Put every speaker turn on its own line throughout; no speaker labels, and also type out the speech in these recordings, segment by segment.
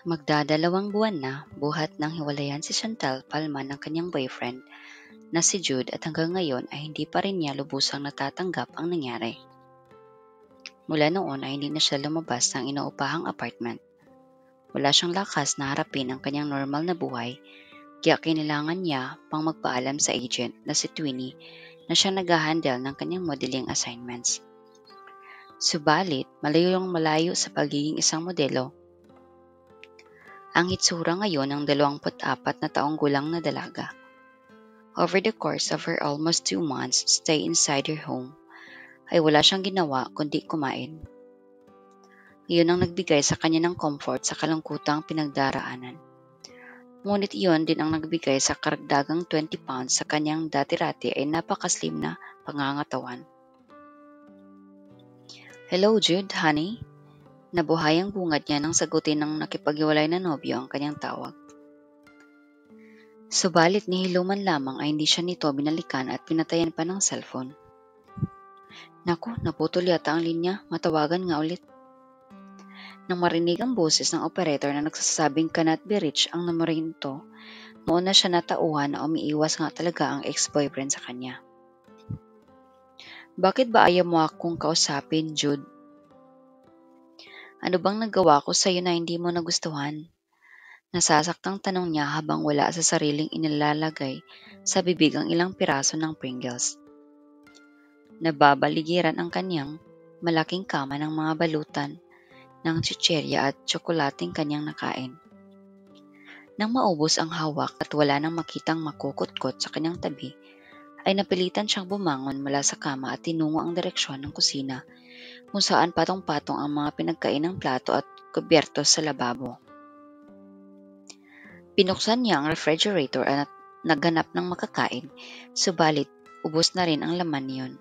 Magdadalawang buwan na buhat nang hiwalayan si Chantal Palma ng kanyang boyfriend na si Jude at hanggang ngayon ay hindi pa rin niya lubusang natatanggap ang nangyari. Mula noon ay hindi na siya lumabas ng inuupahang apartment. Wala siyang lakas na harapin ang kanyang normal na buhay kaya kailangan niya pang magpaalam sa agent na si Twinnie na siya nag-handle ng kanyang modeling assignments. Subalit, malayo sa pagiging isang modelo ang hitsura ngayon ng 24 na taong gulang na dalaga. Over the course of her almost 2 months stay inside her home, ay wala siyang ginawa kundi kumain. Iyon ang nagbigay sa kanya ng comfort sa kalungkutang pinagdaraanan. Ngunit iyon din ang nagbigay sa karagdagang 20 pounds sa kanyang dati-rati ay napakaslim na pangangatawan. Hello Jude, honey? Nabuhay ang bungad niya nang sagutin ng nakipaghiwalay na nobyo ang kanyang tawag. Subalit nihiluman lamang ay hindi siya nito binalikan at pinatayan pa ng cellphone. Naku, naputol yata ang linya, matawagan nga ulit. Nang marinig ang boses ng operator na nagsasabing cannot be reached ang numero nito, noon na siya natauhan na umiiwas nga talaga ang ex-boyfriend sa kanya. Bakit ba ayaw mo akong kausapin, Jude? Ano bang nagawa ko sa'yo na hindi mo nagustuhan? Nasasaktang tanong niya habang wala sa sariling inilalagay sa bibig ang ilang piraso ng Pringles. Nababaligiran ang kanyang malaking kama ng mga balutan ng chicherya at tsokolating kanyang nakain. Nang maubos ang hawak at wala nang makitang makukutkot sa kanyang tabi, ay napilitan siyang bumangon mula sa kama at tinungo ang direksyon ng kusina kung saan patong-patong ang mga pinagkainang plato at kubyertos sa lababo. Pinuksan niya ang refrigerator at naghanap ng makakain, subalit ubos na rin ang laman niyon.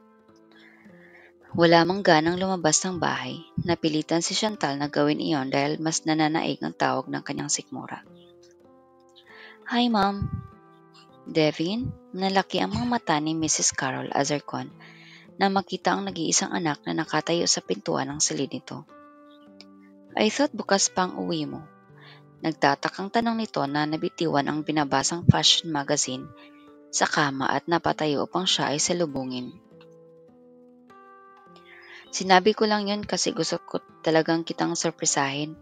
Wala mang ganang lumabas ng bahay, napilitan si Chantal na gawin iyon dahil mas nananaig ang tawag ng kanyang sikmura. Hi, Mom. Devin, nalaki ang mga mata ni Mrs. Carol Azarcon na makita ang nag-iisang anak na nakatayo sa pintuan ng silid nito. I thought bukas pa ang uwi mo. Nagtatakang tanong nito na nabitiwan ang binabasang fashion magazine sa kama at napatayo upang siya ay salubungin. Sinabi ko lang yun kasi gusto ko talagang kitang sorpresahin.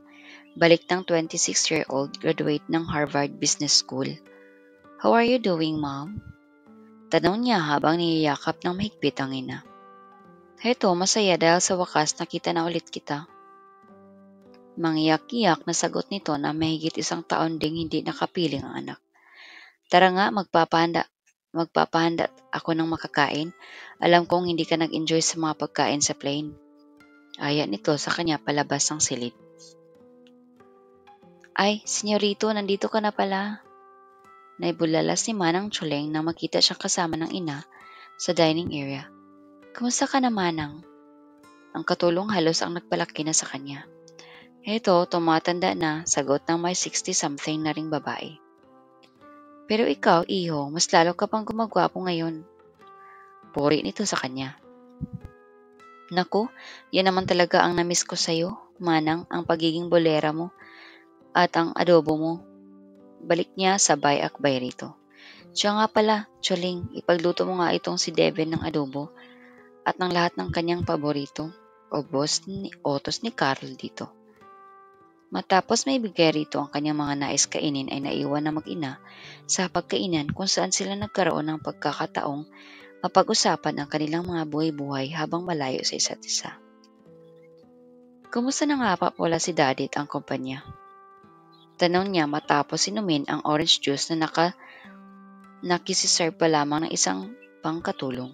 Balik ng 26-year-old graduate ng Harvard Business School. How are you doing, Mom? Tanong niya habang niyayakap ng mahigpit ang ina. Heto, masaya dahil sa wakas nakita na ulit kita. Mangyak-iyak na sagot nito na mahigit 1 taon ding hindi nakapiling ang anak. Tara nga, magpapahanda ako ng makakain. Alam kong hindi ka nag-enjoy sa mga pagkain sa plane. Aya nito sa kanya palabas ng silid. Ay, senyorito, nandito ka na pala. Naibulalas ni Manang Chuleng nang makita siyang kasama ng ina sa dining area. Kumusta ka na, Manang? Ang katulong halos ang nagpalaki na sa kanya. Heto, tumatanda na, sagot ng may 60-something na ring babae. Pero ikaw, iho, mas lalo ka pang gumagwapo ngayon. Puri nito sa kanya. Naku, yan naman talaga ang namiss ko sa'yo, Manang, ang pagiging bolera mo at ang adobo mo. Balik niya sabay akbay rito. Siya nga pala, Choling, ipagluto mo nga itong si Devin ng adobo at ng lahat ng kanyang paborito o otos ni Carl dito. Matapos may bigay rito ang kanyang mga nais kainin ay naiwan na mag-ina sa pagkainan kung saan sila nagkaroon ng pagkakataong mapag-usapan ang kanilang mga buhay-buhay habang malayo sa isa't isa. Kumusta na nga pa pala si Daddy at ang kumpanya? Tanong niya matapos inumin ang orange juice na nakisiserve pa lamang ng isang pangkatulong.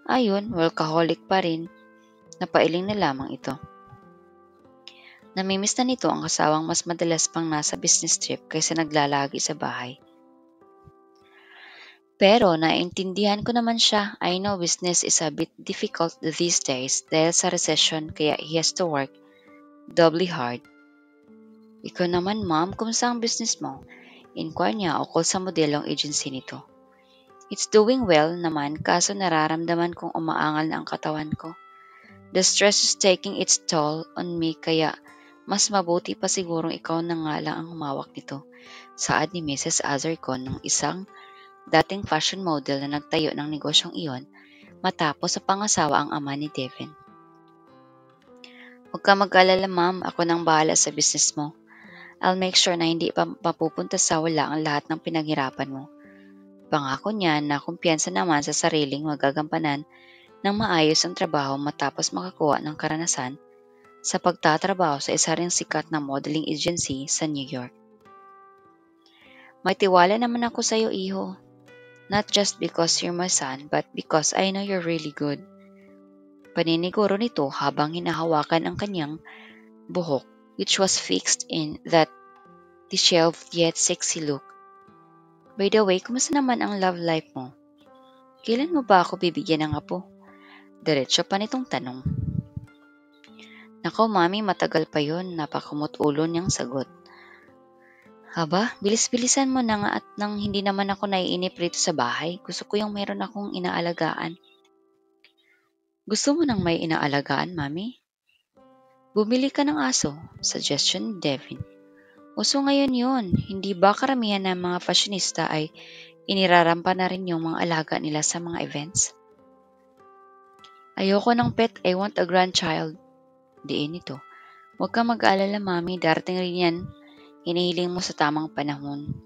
Ayun, workaholic pa rin. Napailing na lamang ito. Namimiss na nito ang kasawang mas madalas pang nasa business trip kaysa naglalagi sa bahay. Pero naiintindihan ko naman siya. I know business is a bit difficult these days dahil sa recession kaya he has to work doubly hard. Ikaw naman, Mom, kumusta ang business mo? Inquire niya ukol sa modelong agency nito. It's doing well naman kaso nararamdaman kong umaangal na ang katawan ko. The stress is taking its toll on me kaya Mas mabuti pa sigurong ikaw na nga lang ang humawak nito, saad ni Mrs. Azarcon ng isang dating fashion model na nagtayo ng negosyong iyon matapos sa pangasawa ang ama ni Devin. Huwag ka mag-alala ma'am, ako nang bahala sa business mo. I'll make sure na hindi pa mapupunta sa wala ang lahat ng pinaghirapan mo. Pangako niya na kumpiyansa naman sa sariling magagampanan ng maayos ang trabaho matapos makakuha ng karanasan sa pagtatrabaho sa isa ring sikat na modeling agency sa New York. May tiwala naman ako sa iyo, iho. Not just because you're my son, but because I know you're really good. Paniniguro nito habang hinahawakan ang kanyang buhok, which was fixed in that disheveled yet sexy look. By the way, kumusta naman ang love life mo? Kailan mo ba ako bibigyan ng apo? Diretso pa nitong tanong. Nako mami, matagal pa yun, napakamot-ulo niyang sagot. Haba, bilis-bilisan mo na nga at nang hindi naman ako naiinip rito sa bahay, gusto ko yung meron akong inaalagaan. Gusto mo nang may inaalagaan, mami? Bumili ka ng aso, suggestion ni Devin. Uso ngayon yun, hindi ba karamihan ng mga fashionista ay inirarampa na rin yung mga alaga nila sa mga events? Ayoko ng pet, I want a grandchild. Diin ito. Huwag kang mag-aalala mami, darating rin yan. Hinihiling mo sa tamang panahon.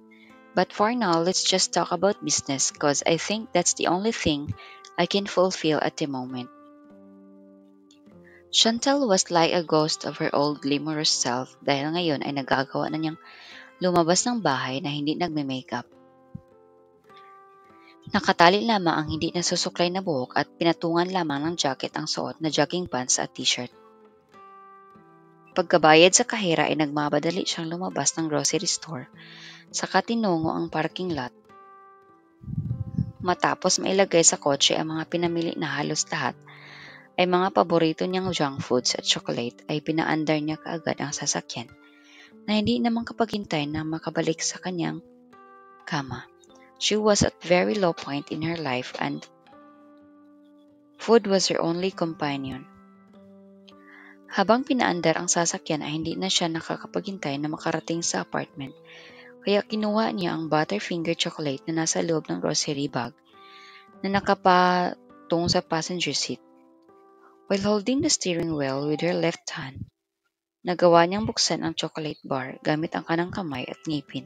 But for now, let's just talk about business cause I think that's the only thing I can fulfill at the moment. Chantal was like a ghost of her old glamorous self dahil ngayon ay nagagawa na niyang lumabas ng bahay na hindi nagme-makeup. Nakatali lamang ang hindi nasusuklay na buhok at pinatungan lamang ng jacket ang suot na jogging pants at t-shirt. Pagkabayad sa kahera ay nagmamadali siyang lumabas ng grocery store saka tinungo ang parking lot. Matapos mailagay sa kotse ang mga pinamili na halos lahat ay mga paborito niyang junk foods at chocolate ay pinaandar niya kaagad ang sasakyan na hindi naman kapaghintay na makabalik sa kanyang kama. She was at very low point in her life and food was her only companion. Habang pinaandar ang sasakyan ay hindi na siya nakakapaghintay na makarating sa apartment kaya kinuha niya ang Butterfinger chocolate na nasa loob ng grocery bag na nakapatong sa passenger seat. While holding the steering wheel with her left hand, nagawa niyang buksan ang chocolate bar gamit ang kanang kamay at ngipin.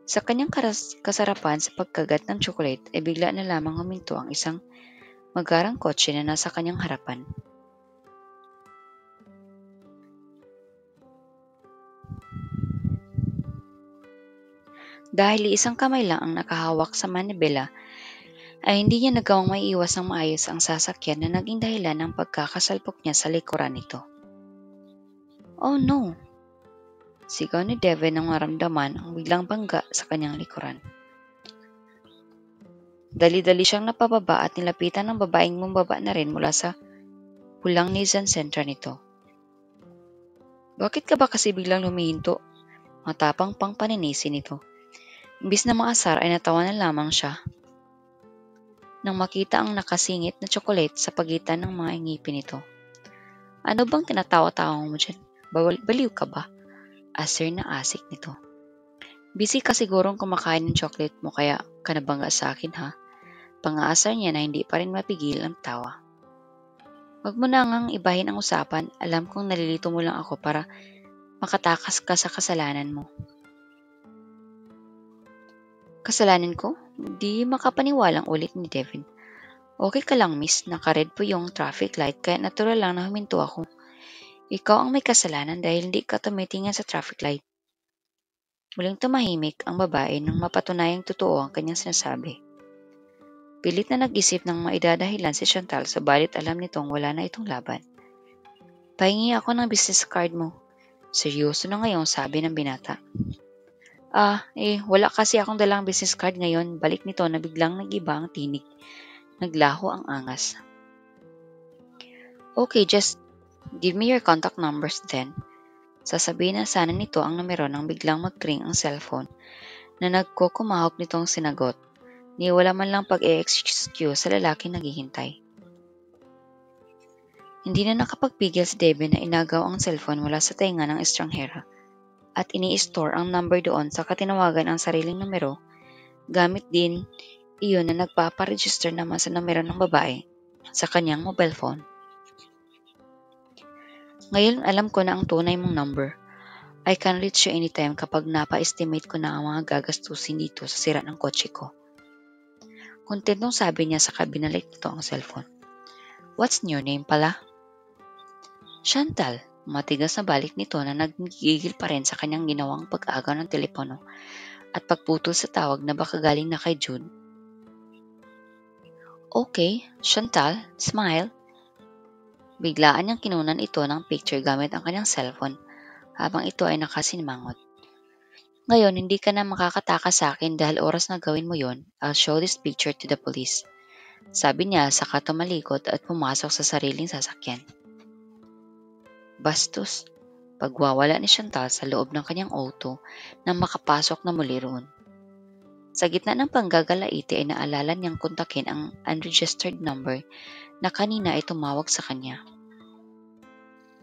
Sa kanyang kasarapan sa pagkagat ng chocolate ay bigla na lamang huminto ang isang magarang kotse na nasa kanyang harapan. Dahil isang kamay lang ang nakahawak sa manibela, ay hindi niya nagawang maiiwas ng maayos ang sasakyan na naging dahilan ng pagkakasalpok niya sa likuran nito. Oh no! Sigaw ni Devin nang maramdaman ang biglang bangga sa kanyang likuran. Dali-dali siyang napababa at nilapitan ng babaeng bumaba na rin mula sa pulang Nissan Sentra nito. Bakit ka ba kasi biglang lumihinto? Matapang pang paninisi nito. Imbis na maasar ay natawa na lamang siya nang makita ang nakasingit na tsokolate sa pagitan ng mga ngipin nito. Ano bang tinatawa-tawa mo dyan? Baliw ka ba? Asir na asik nito. Busy ka sigurong kumakain ng chocolate mo kaya ka nabangga sa akin ha? Pangaasar niya na hindi pa rin mapigil ang tawa. Huwag mo na ngang ibahin ang usapan, alam kong nalilito mo lang ako para makatakas ka sa kasalanan mo. Kasalanan ko? Di makapaniwalang ulit ni Devin. Okay ka lang miss, naka-red po yung traffic light kaya natural lang na huminto ako. Ikaw ang may kasalanan dahil hindi ka tumitingin sa traffic light. Muling tumahimik ang babae nang mapatunayang totoo ang kanyang sinasabi. Pilit na nag-isip ng maidadahilan si Chantal subalit alam nitong wala na itong laban. Pahingi ako ng business card mo. Seryoso na ngayong sabi ng binata. Wala kasi akong dalang business card ngayon. Balik nito na biglang nag-iba ang tinig. Naglaho ang angas. Okay, just give me your contact numbers then. Sasabihin na sana nito ang numero nang biglang mag-ring ang cellphone na nagkukumahog nitong sinagot. Ni wala man lang pag-e-excuse sa lalaking naghihintay. Hindi na nakapagpigil si Devin na inagaw ang cellphone mula sa tainga ng estranghera at ini-store ang number doon sa katinawagan ang sariling numero, gamit din iyon na nagpaparegister naman sa numero ng babae sa kanyang mobile phone. Ngayon alam ko na ang tunay mong number. I can reach you anytime kapag napa-estimate ko na ang mga gagastusin dito sa sira ng kotse ko. Kontentong sabi niya sa binalik nito ang cellphone. What's your name pala? Chantal. Matigas na balik nito na nagigigil pa rin sa kanyang ginawang pag-agaw ng telepono at pagputol sa tawag na baka galing na kay Jude. Okay, Chantal, smile. Biglaan niyang kinunan ito ng picture gamit ang kanyang cellphone habang ito ay nakasimangot. Ngayon, hindi ka na makakatakas sa akin dahil oras na gawin mo yon. I'll show this picture to the police. Sabi niya saka tumalikod at pumasok sa sariling sasakyan. Bastos, pagwawala ni Chantal sa loob ng kanyang auto nang makapasok na muli roon. Sa gitna ng panggagalaiti ay naalala niyang kontakin ang unregistered number na kanina ay tumawag sa kanya.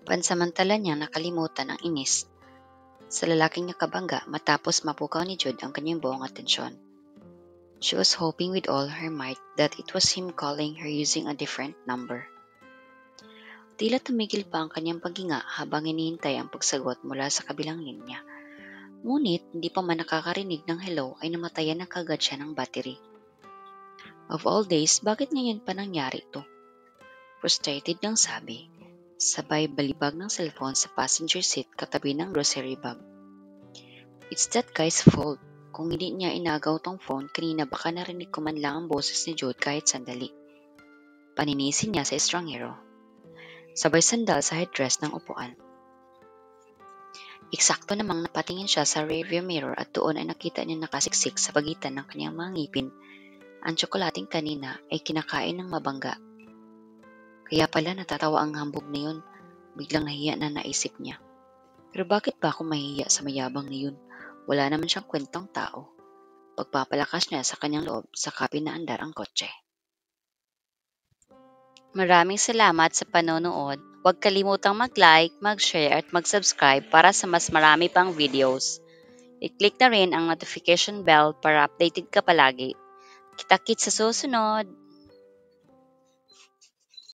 Pansamantala niyang nakalimutan ang inis sa lalaking nakabangga matapos mapukaw ni Jude ang kanyang buong atensyon. She was hoping with all her might that it was him calling her using a different number. Tila tumigil pa ang kanyang paghinga habang hinihintay ang pagsagot mula sa kabilang linya. Ngunit hindi pa man nakakarinig ng hello ay namatayan na kagad siya ng battery. Of all days, bakit ngayon pa nangyari ito? Frustrated nang sabi, sabay balibag ng cellphone sa passenger seat katabi ng grocery bag. It's that guy's fault. Kung hindi niya inagaw tong phone, kanina baka narinig ko man lang ang boses ni Jude kahit sandali. Paninisin niya sa estranghero. Sabay sandal sa headrest ng upuan. Eksakto namang napatingin siya sa rearview mirror at doon ay nakita niya nakasiksik sa pagitan ng kanyang mga ngipin. Ang tsokolating kanina ay kinakain ng mabangga. Kaya pala natatawa ang hambog na yun. Biglang nahiya na naisip niya. Pero bakit ba ako mahihiya sa mayabang na yun? Wala naman siyang kwentang tao. Pagpapalakas niya sa kanyang loob, saka pinaandar ang kotse. Maraming salamat sa panonood. Huwag kalimutang mag-like, mag-share at mag-subscribe para sa mas marami pang videos. I-click na rin ang notification bell para updated ka palagi. Kita-kits sa susunod!